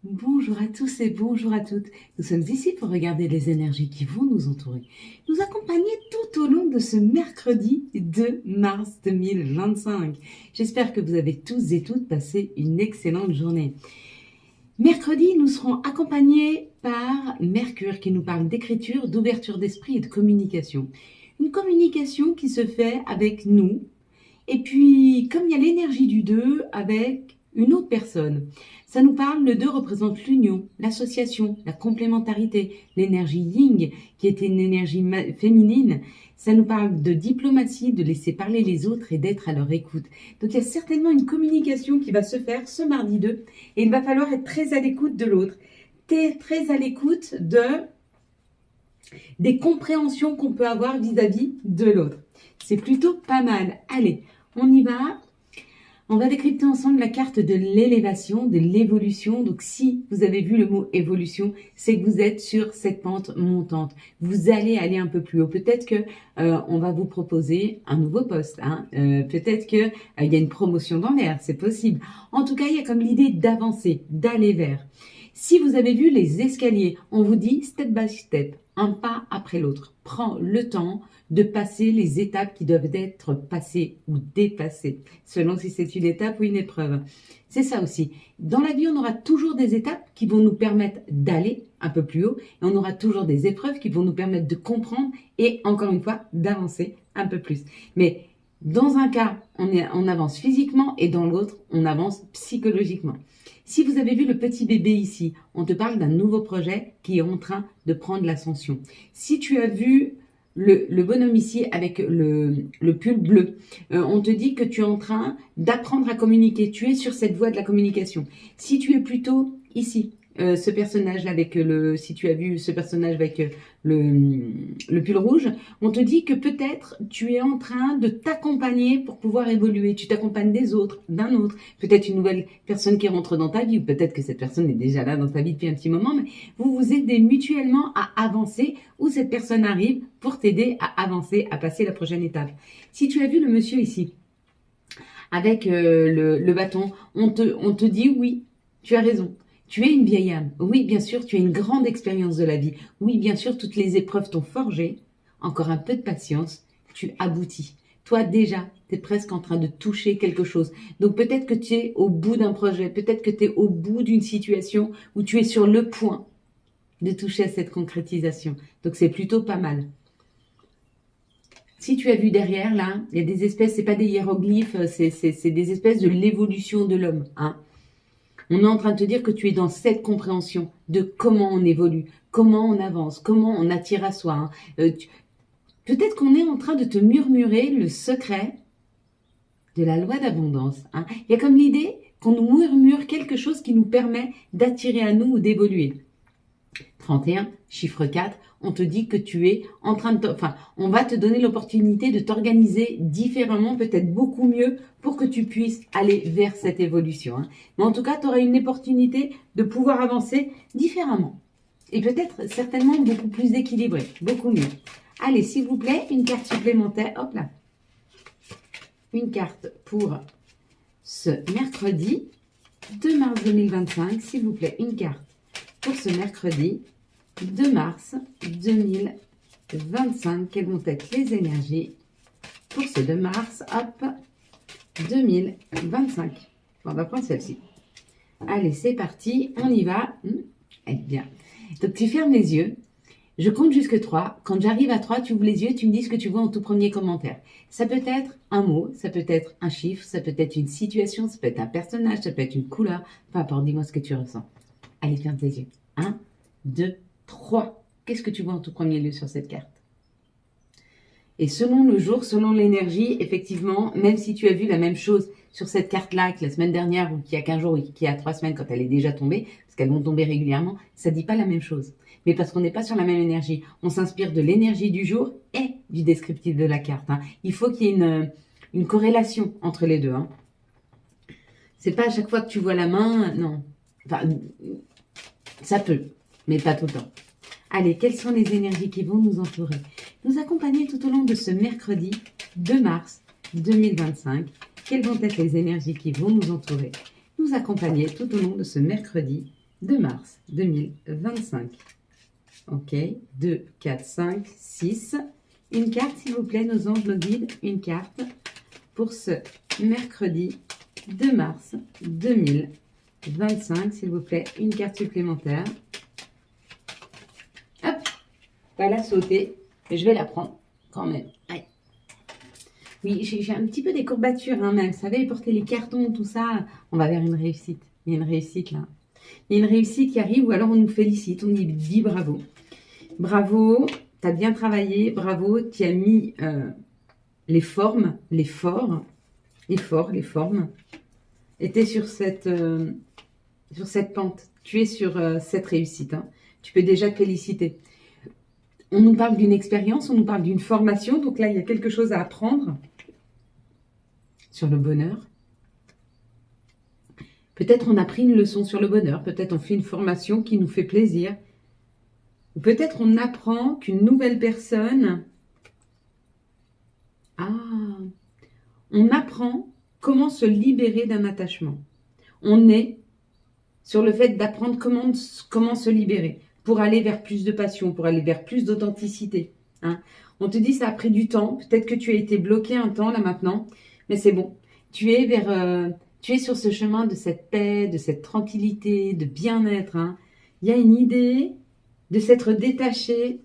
Bonjour à tous et bonjour à toutes. Nous sommes ici pour regarder les énergies qui vont nous entourer, nous accompagner tout au long de ce mercredi 2 mars 2025. J'espère que vous avez tous et toutes passé une excellente journée. Mercredi, nous serons accompagnés par Mercure qui nous parle d'écriture, d'ouverture d'esprit et de communication. Une communication qui se fait avec nous. Et puis, comme il y a l'énergie du 2 avec une autre personne, ça nous parle, le 2 représente l'union, l'association, la complémentarité, l'énergie yin, qui est une énergie féminine. Ça nous parle de diplomatie, de laisser parler les autres et d'être à leur écoute. Donc il y a certainement une communication qui va se faire ce mardi 2 et il va falloir être très à l'écoute de l'autre. Très à l'écoute des compréhensions qu'on peut avoir vis-à-vis de l'autre. C'est plutôt pas mal. Allez, on y va. On va décrypter ensemble la carte de l'élévation, de l'évolution. Donc, si vous avez vu le mot évolution, c'est que vous êtes sur cette pente montante. Vous allez aller un peu plus haut. Peut-être que on va vous proposer un nouveau poste. Peut-être que il y a une promotion dans l'air. C'est possible. En tout cas, il y a comme l'idée d'avancer, d'aller vers. Si vous avez vu les escaliers, on vous dit step by step, un pas après l'autre. Prends le temps de passer les étapes qui doivent être passées ou dépassées, selon si c'est une étape ou une épreuve. C'est ça aussi. Dans la vie, on aura toujours des étapes qui vont nous permettre d'aller un peu plus haut et on aura toujours des épreuves qui vont nous permettre de comprendre et, encore une fois, d'avancer un peu plus. Mais dans un cas, on avance physiquement et dans l'autre, on avance psychologiquement. Si vous avez vu le petit bébé ici, on te parle d'un nouveau projet qui est en train de prendre l'ascension. Si tu as vu le bonhomme ici avec le pull bleu, on te dit que tu es en train d'apprendre à communiquer. Tu es sur cette voie de la communication. Si tu es plutôt ici, ce personnage avec si tu as vu ce personnage avec le pull rouge, on te dit que peut-être tu es en train de t'accompagner pour pouvoir évoluer. Tu t'accompagnes des autres, d'un autre, peut-être une nouvelle personne qui rentre dans ta vie, ou peut-être que cette personne est déjà là dans ta vie depuis un petit moment, mais vous vous aidez mutuellement à avancer, ou cette personne arrive pour t'aider à avancer, à passer la prochaine étape. Si tu as vu le monsieur ici, avec le bâton, on te dit oui, tu as raison. Tu es une vieille âme. Oui, bien sûr, tu as une grande expérience de la vie. Oui, bien sûr, toutes les épreuves t'ont forgé. Encore un peu de patience, tu aboutis. Toi, déjà, tu es presque en train de toucher quelque chose. Donc, peut-être que tu es au bout d'un projet. Peut-être que tu es au bout d'une situation où tu es sur le point de toucher à cette concrétisation. Donc, c'est plutôt pas mal. Si tu as vu derrière, là, il y a des espèces, c'est pas des hiéroglyphes, c'est des espèces de l'évolution de l'homme, hein. On est en train de te dire que tu es dans cette compréhension de comment on évolue, comment on avance, comment on attire à soi, hein. Peut-être qu'on est en train de te murmurer le secret de la loi d'abondance, hein. Il y a comme l'idée qu'on nous murmure quelque chose qui nous permet d'attirer à nous ou d'évoluer. 31, chiffre 4, on te dit que tu es en train de... on va te donner l'opportunité de t'organiser différemment, peut-être beaucoup mieux, pour que tu puisses aller vers cette évolution, hein. Mais en tout cas, tu auras une opportunité de pouvoir avancer différemment. Et peut-être, certainement, beaucoup plus équilibré, beaucoup mieux. Allez, s'il vous plaît, une carte supplémentaire. Hop là. Une carte pour ce mercredi 2 mars 2025. S'il vous plaît, une carte pour ce mercredi 2 mars 2025. Quelles vont être les énergies pour ce 2 mars 2025? Bon, on va prendre celle-ci. Allez, c'est parti, on y va. Eh bien, donc tu fermes les yeux. Je compte jusque 3. Quand j'arrive à 3, tu ouvres les yeux, tu me dis ce que tu vois en tout premier commentaire. Ça peut être un mot, ça peut être un chiffre, ça peut être une situation, ça peut être un personnage, ça peut être une couleur. Peu importe, dis-moi ce que tu ressens. Allez, ferme tes yeux. 1, 2, 3. Qu'est-ce que tu vois en tout premier lieu sur cette carte? Et selon le jour, selon l'énergie, effectivement, même si tu as vu la même chose sur cette carte-là que la semaine dernière ou qu'il y a 15 jours ou qu'il y a 3 semaines quand elle est déjà tombée, parce qu'elles vont tomber régulièrement, ça ne dit pas la même chose. Mais parce qu'on n'est pas sur la même énergie. On s'inspire de l'énergie du jour et du descriptif de la carte, hein. Il faut qu'il y ait une corrélation entre les deux, hein. C'est pas à chaque fois que tu vois la main, non. Enfin, ça peut, mais pas tout le temps. Allez, quelles sont les énergies qui vont nous entourer, nous accompagner tout au long de ce mercredi 2 mars 2025? Quelles vont être les énergies qui vont nous entourer, nous accompagner tout au long de ce mercredi 2 mars 2025. Ok, 2, 4, 5, 6. Une carte, s'il vous plaît, nos anges, nos guides. Une carte pour ce mercredi 2 mars 2025, s'il vous plaît. Une carte supplémentaire. Hop, pas la sauter, mais je vais la prendre quand même. Allez. Oui, j'ai un petit peu des courbatures, hein, même. Vous savez, porter les cartons, tout ça, on va vers une réussite. Il y a une réussite, là. Il y a une réussite qui arrive, ou alors on nous félicite, on nous dit bravo. Bravo, tu as bien travaillé, bravo, tu as mis les formes, les formes, et tu es sur cette pente. Tu es sur cette réussite. Hein. Tu peux déjà te féliciter. On nous parle d'une expérience, on nous parle d'une formation. Donc là, il y a quelque chose à apprendre sur le bonheur. Peut-être on a pris une leçon sur le bonheur. Peut-être on fait une formation qui nous fait plaisir. Ou peut-être on apprend qu'une nouvelle personne... on apprend comment se libérer d'un attachement. On est sur le fait d'apprendre comment se libérer pour aller vers plus de passion, pour aller vers plus d'authenticité. Hein. On te dit ça a pris du temps, peut-être que tu as été bloqué un temps là maintenant, mais c'est bon. Tu es sur ce chemin de cette paix, de cette tranquillité, de bien-être. Hein. Il y a une idée de s'être détaché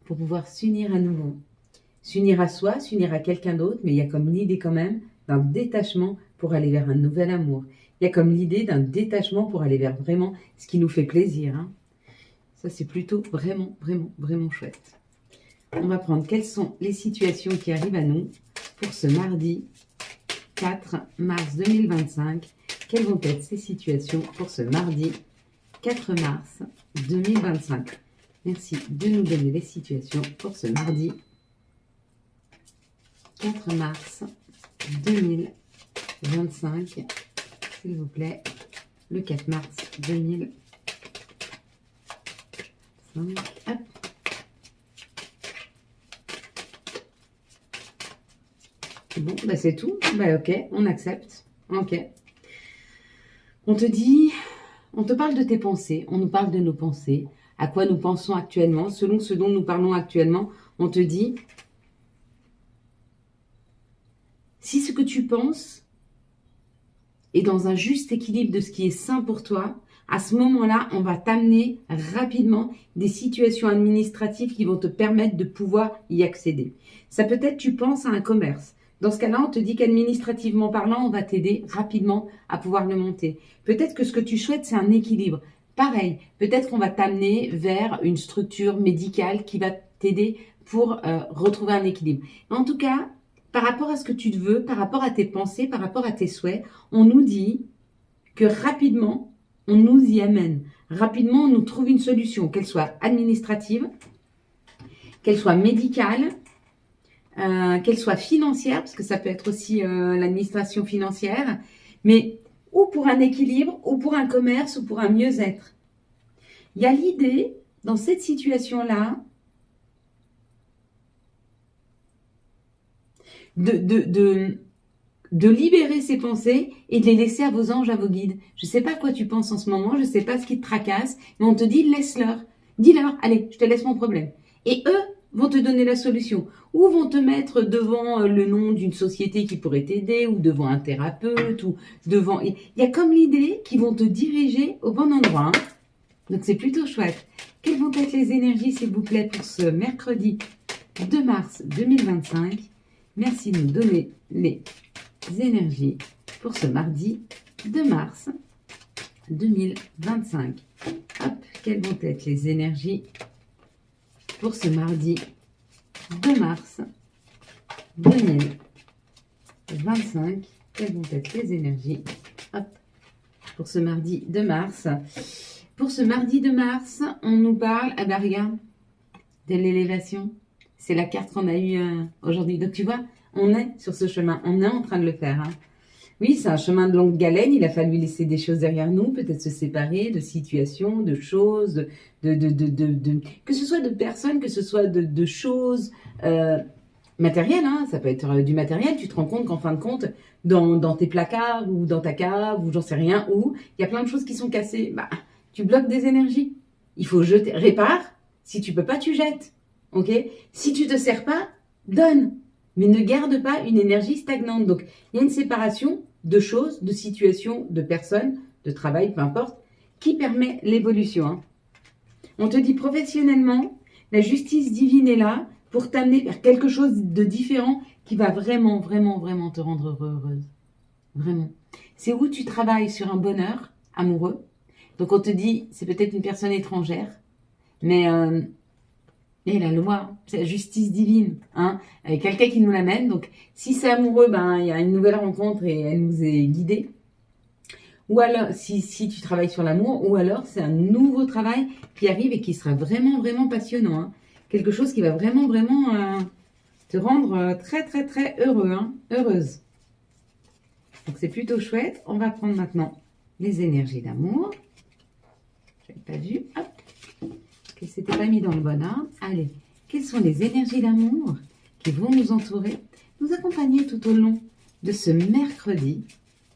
pour pouvoir s'unir à nouveau. S'unir à soi, s'unir à quelqu'un d'autre, mais il y a comme l'idée quand même d'un détachement pour aller vers un nouvel amour. Il y a comme l'idée d'un détachement pour aller vers vraiment ce qui nous fait plaisir. Hein. Ça, c'est plutôt vraiment, vraiment, vraiment chouette. On va prendre quelles sont les situations qui arrivent à nous pour ce mardi 4 mars 2025. Quelles vont être ces situations pour ce mardi 4 mars 2025. Merci de nous donner les situations pour ce mardi 4 mars 2025. S'il vous plaît, le 4 mars 2025. Hop. Bon, bah c'est tout. Bah ok, on accepte. Ok. On te dit, on te parle de tes pensées, on nous parle de nos pensées, à quoi nous pensons actuellement, selon ce dont nous parlons actuellement, on te dit, si ce que tu penses est dans un juste équilibre de ce qui est sain pour toi, à ce moment-là, on va t'amener rapidement des situations administratives qui vont te permettre de pouvoir y accéder. Ça peut être, tu penses à un commerce. Dans ce cas-là, on te dit qu'administrativement parlant, on va t'aider rapidement à pouvoir le monter. Peut-être que ce que tu souhaites, c'est un équilibre. Pareil, peut-être qu'on va t'amener vers une structure médicale qui va t'aider pour retrouver un équilibre. En tout cas, par rapport à ce que tu veux, par rapport à tes pensées, par rapport à tes souhaits, on nous dit que rapidement, on nous y amène. Rapidement, on nous trouve une solution, qu'elle soit administrative, qu'elle soit médicale, qu'elle soit financière, parce que ça peut être aussi l'administration financière, mais ou pour un équilibre, ou pour un commerce, ou pour un mieux-être. Il y a l'idée, dans cette situation-là, de libérer ses pensées et de les laisser à vos anges, à vos guides. Je ne sais pas à quoi tu penses en ce moment, je ne sais pas ce qui te tracasse, mais on te dit laisse-leur. Dis-leur, allez, je te laisse mon problème. Et eux vont te donner la solution. Ou vont te mettre devant le nom d'une société qui pourrait t'aider, ou devant un thérapeute, ou devant... Il y a comme l'idée qu'ils vont te diriger au bon endroit. Hein. Donc c'est plutôt chouette. Quelles vont être les énergies, s'il vous plaît, pour ce mercredi 2 mars 2025 ? Merci de nous donner les énergies pour ce mardi 2 mars 2025. Hop, quelles vont être les énergies pour ce mardi 2 mars 2025. Quelles vont être les énergies hop, pour ce mardi 2 mars. Pour ce mardi 2 mars, on nous parle, ah ben regarde, de l'élévation. C'est la carte qu'on a eue aujourd'hui. Donc tu vois, on est sur ce chemin, on est en train de le faire. Hein. Oui, c'est un chemin de longue haleine, il a fallu laisser des choses derrière nous, peut-être se séparer de situations, de choses, que ce soit de personnes, que ce soit de choses. matériel, hein, ça peut être du matériel. Tu te rends compte qu'en fin de compte, dans tes placards ou dans ta cave ou j'en sais rien où, il y a plein de choses qui sont cassées. Bah, tu bloques des énergies. Il faut jeter, répare. Si tu peux pas, tu jettes. Ok? Si tu te sers pas, donne. Mais ne garde pas une énergie stagnante. Donc, il y a une séparation de choses, de situations, de personnes, de travail, peu importe, qui permet l'évolution. Hein. On te dit professionnellement, la justice divine est là pour t'amener vers quelque chose de différent qui va vraiment, vraiment, vraiment te rendre heureuse. Vraiment. C'est où tu travailles sur un bonheur amoureux. Donc on te dit, c'est peut-être une personne étrangère, mais et la loi, c'est la justice divine, hein, avec quelqu'un qui nous l'amène. Donc si c'est amoureux, ben il y a une nouvelle rencontre et elle nous est guidée. Ou alors, si tu travailles sur l'amour, ou alors c'est un nouveau travail qui arrive et qui sera vraiment, vraiment passionnant. Hein. Quelque chose qui va vraiment, vraiment te rendre très, très, très heureux, hein, heureuse. Donc c'est plutôt chouette. On va prendre maintenant les énergies d'amour. Je n'avais pas vu. Hop. Que c'était pas mis dans le bon ordre. Allez, quelles sont les énergies d'amour qui vont nous entourer, nous accompagner tout au long de ce mercredi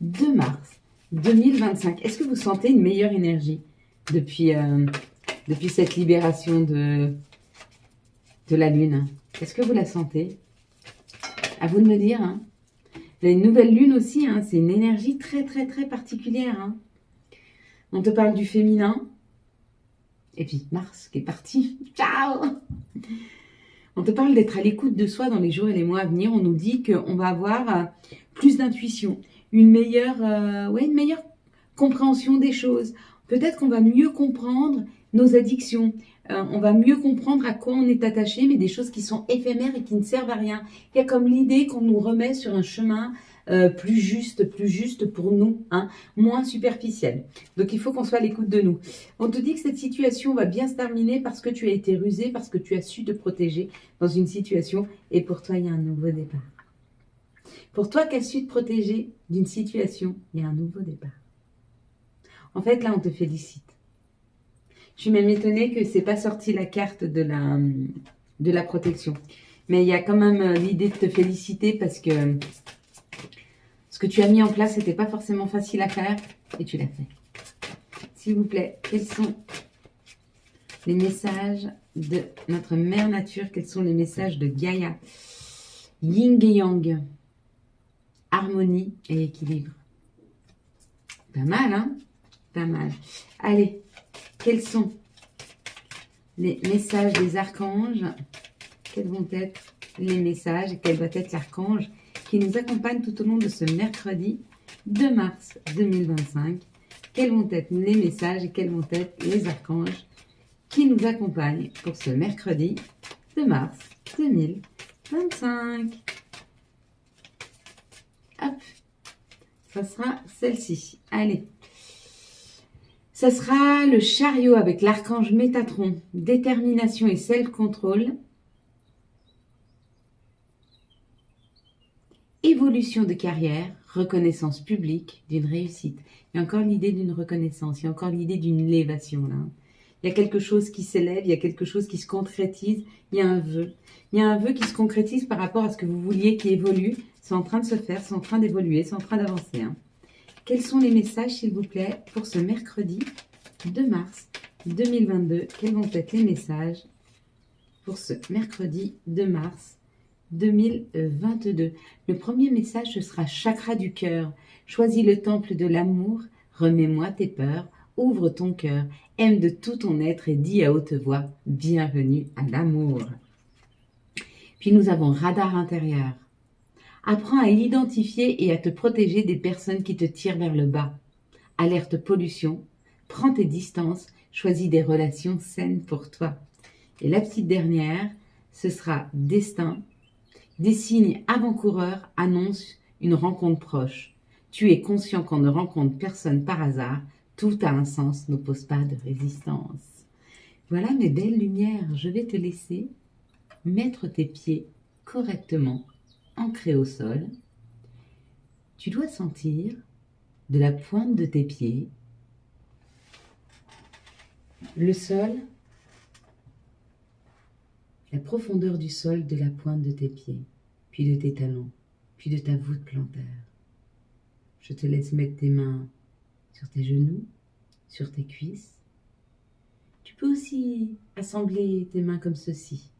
2 mars 2025. Est-ce que vous sentez une meilleure énergie depuis cette libération de la Lune? Est-ce que vous la sentez? À vous de me dire. Hein. Il y a une nouvelle Lune aussi. Hein. C'est une énergie très, très, très particulière. Hein. On te parle du féminin. Et puis Mars qui est parti. Ciao! On te parle d'être à l'écoute de soi dans les jours et les mois à venir. On nous dit qu'on va avoir plus d'intuition, une meilleure compréhension des choses. Peut-être qu'on va mieux comprendre nos addictions. On va mieux comprendre à quoi on est attaché, mais des choses qui sont éphémères et qui ne servent à rien. Il y a comme l'idée qu'on nous remet sur un chemin plus juste pour nous, hein, moins superficiel. Donc il faut qu'on soit à l'écoute de nous. On te dit que cette situation va bien se terminer parce que tu as été rusé, parce que tu as su te protéger dans une situation et pour toi il y a un nouveau départ. Pour toi qui as su te protéger d'une situation, il y a un nouveau départ. En fait là on te félicite. Je suis même étonnée que c'est pas sorti la carte de la protection. Mais il y a quand même l'idée de te féliciter parce que ce que tu as mis en place n'était pas forcément facile à faire et tu l'as fait. S'il vous plaît, quels sont les messages de notre mère nature? Quels sont les messages de Gaïa? Yin et Yang. Harmonie et équilibre. Pas mal, hein? Pas mal. Allez, quels sont les messages des archanges? Quels vont être les messages et quel va être l'archange qui nous accompagne tout au long de ce mercredi 2 mars 2025? Quels vont être les messages et quels vont être les archanges qui nous accompagnent pour ce mercredi 2 mars 2025? Hop, ça sera celle-ci. Allez. Ça sera le chariot avec l'archange Métatron, détermination et self-control. Évolution de carrière, reconnaissance publique d'une réussite. Il y a encore l'idée d'une reconnaissance, il y a encore l'idée d'une élévation là. Il y a quelque chose qui s'élève, il y a quelque chose qui se concrétise, il y a un vœu. Il y a un vœu qui se concrétise par rapport à ce que vous vouliez qui évolue. C'est en train de se faire, c'est en train d'évoluer, c'est en train d'avancer. Hein. Quels sont les messages, s'il vous plaît, pour ce mercredi 2 mars 2022? Quels vont être les messages pour ce mercredi 2 mars 2022? Le premier message, ce sera chakra du cœur. Choisis le temple de l'amour, remets-moi tes peurs, ouvre ton cœur, aime de tout ton être et dis à haute voix, bienvenue à l'amour. Puis nous avons radar intérieur. Apprends à identifier et à te protéger des personnes qui te tirent vers le bas. Alerte pollution, prends tes distances, choisis des relations saines pour toi. Et la petite dernière, ce sera destin. Des signes avant-coureurs annoncent une rencontre proche. Tu es conscient qu'on ne rencontre personne par hasard. Tout a un sens, n'oppose pas de résistance. Voilà mes belles lumières, je vais te laisser mettre tes pieds correctement ancrés au sol. Tu dois sentir de la pointe de tes pieds le sol, la profondeur du sol de la pointe de tes pieds. puis de tes talons, puis de ta voûte plantaire. Je te laisse mettre tes mains sur tes genoux, sur tes cuisses. Tu peux aussi assembler tes mains comme ceci.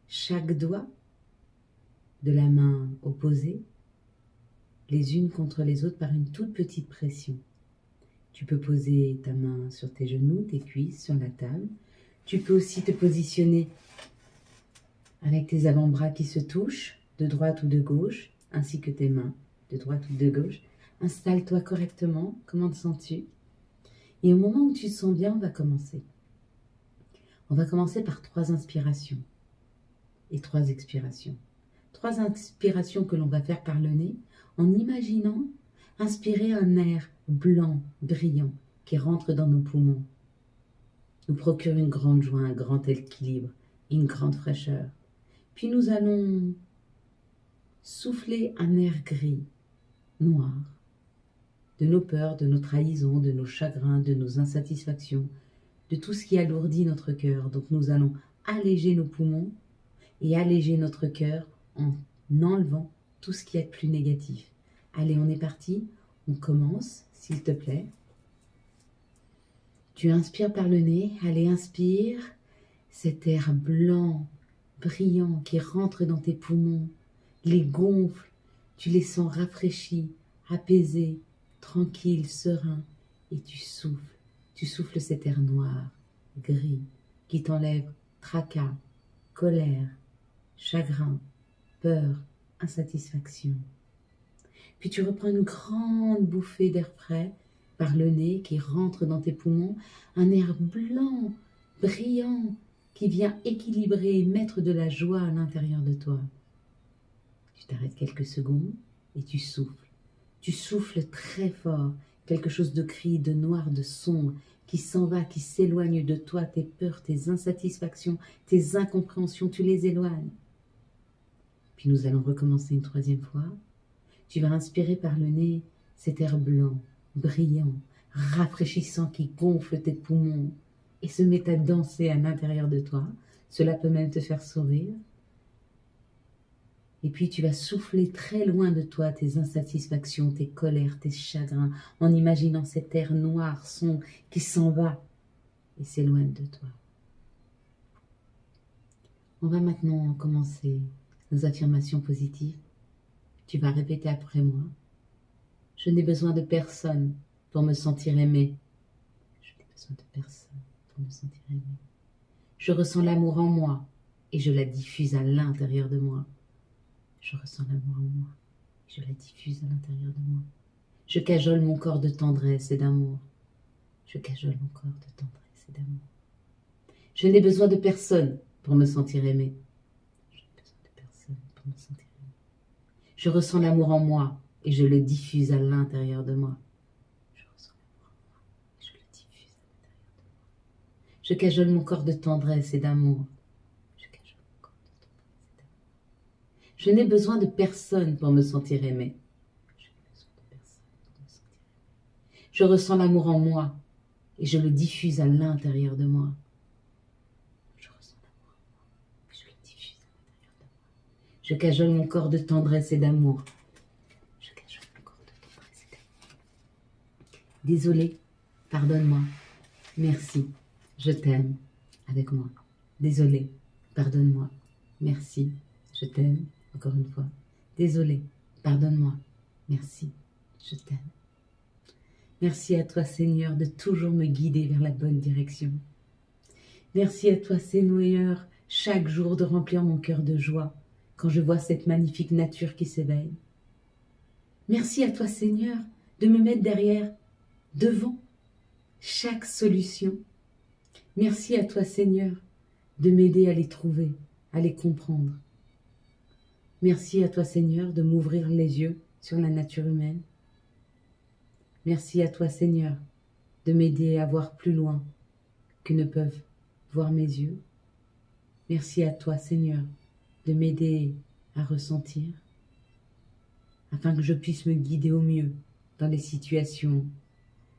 Chaque doigt de la main opposée, les unes contre les autres par une toute petite pression. Tu peux poser ta main sur tes genoux, tes cuisses, sur la table. Tu peux aussi te positionner avec tes avant-bras qui se touchent de droite ou de gauche, ainsi que tes mains de droite ou de gauche. Installe-toi correctement, comment te sens-tu? Et au moment où tu te sens bien, on va commencer. On va commencer par 3 inspirations et 3 expirations. 3 inspirations que l'on va faire par le nez en imaginant inspirer un air blanc, brillant, qui rentre dans nos poumons, nous procure une grande joie, un grand équilibre, une grande fraîcheur. Puis nous allons souffler un air gris, noir, de nos peurs, de nos trahisons, de nos chagrins, de nos insatisfactions, de tout ce qui alourdit notre cœur. Donc nous allons alléger nos poumons et alléger notre cœur en enlevant tout ce qui est plus négatif. Allez, on est parti. On commence, s'il te plaît. Tu inspires par le nez. Allez, inspire. Cet air blanc, brillant qui rentre dans tes poumons, les gonfle. Tu les sens rafraîchis, apaisés, tranquilles, sereins. Et tu souffles. Tu souffles cet air noir, gris, qui t'enlève tracas, colère, chagrin, peur, insatisfaction. Puis tu reprends une grande bouffée d'air frais par le nez qui rentre dans tes poumons, un air blanc, brillant, qui vient équilibrer et mettre de la joie à l'intérieur de toi. Tu t'arrêtes quelques secondes et tu souffles. Tu souffles très fort, quelque chose de gris, de noir, de sombre, qui s'en va, qui s'éloigne de toi, tes peurs, tes insatisfactions, tes incompréhensions, tu les éloignes. Puis nous allons recommencer une 3e fois. Tu vas inspirer par le nez cet air blanc, brillant, rafraîchissant qui gonfle tes poumons et se met à danser à l'intérieur de toi. Cela peut même te faire sourire. Et puis tu vas souffler très loin de toi tes insatisfactions, tes colères, tes chagrins, en imaginant cet air noir, sombre, qui s'en va et s'éloigne de toi. On va maintenant commencer nos affirmations positives. Tu vas répéter après moi. Je n'ai besoin de personne pour me sentir aimé. Je n'ai besoin de personne pour me sentir aimé. Je ressens l'amour en moi et je la diffuse à l'intérieur de moi. Je ressens l'amour en moi et je la diffuse à l'intérieur de moi. Je cajole mon corps de tendresse et d'amour. Je cajole mon corps de tendresse et d'amour. Je n'ai besoin de personne pour me sentir aimé. Je n'ai besoin de personne pour me sentir aimé. Je ressens l'amour en moi et je le diffuse à l'intérieur de moi. Je ressens l'amour en moi et je le diffuse à l'intérieur de moi. Je cajole mon corps de tendresse et d'amour. Je cajole mon corps de tendresse et d'amour. Je n'ai besoin de personne pour me sentir aimé. Je n'ai besoin de personne pour me sentir aimé. Je ressens l'amour en moi et je le diffuse à l'intérieur de moi. Je ressens l'amour en moi et je le diffuse à l'intérieur de moi. Je cajole mon corps de tendresse et d'amour. Je cajole mon corps de tendresse et d'amour. Désolé, pardonne-moi, merci, je t'aime avec moi. Désolé, pardonne-moi, merci, je t'aime encore une fois. Désolé, pardonne-moi, merci, je t'aime. Merci à toi Seigneur de toujours me guider vers la bonne direction. Merci à toi Seigneur chaque jour de remplir mon cœur de joie quand je vois cette magnifique nature qui s'éveille. Merci à toi Seigneur de me mettre devant chaque solution. Merci à toi Seigneur de m'aider à les trouver, à les comprendre. Merci à toi Seigneur de m'ouvrir les yeux sur la nature humaine. Merci à toi Seigneur de m'aider à voir plus loin que ne peuvent voir mes yeux. Merci à toi Seigneur de m'aider à ressentir afin que je puisse me guider au mieux dans les situations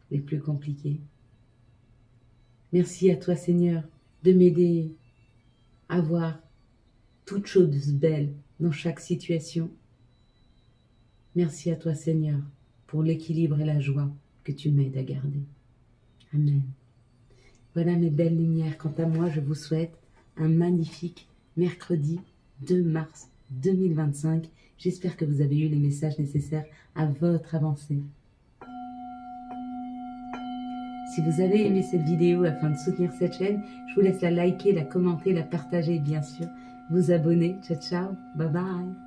les plus compliquées. Merci à toi Seigneur de m'aider à voir toutes choses belles dans chaque situation. Merci à toi, Seigneur, pour l'équilibre et la joie que tu m'aides à garder. Amen. Voilà mes belles lumières. Quant à moi, je vous souhaite un magnifique mercredi 2 mars 2025. J'espère que vous avez eu les messages nécessaires à votre avancée. Si vous avez aimé cette vidéo afin de soutenir cette chaîne, je vous laisse la liker, la commenter, la partager et bien sûr vous abonner. Ciao, ciao, bye bye.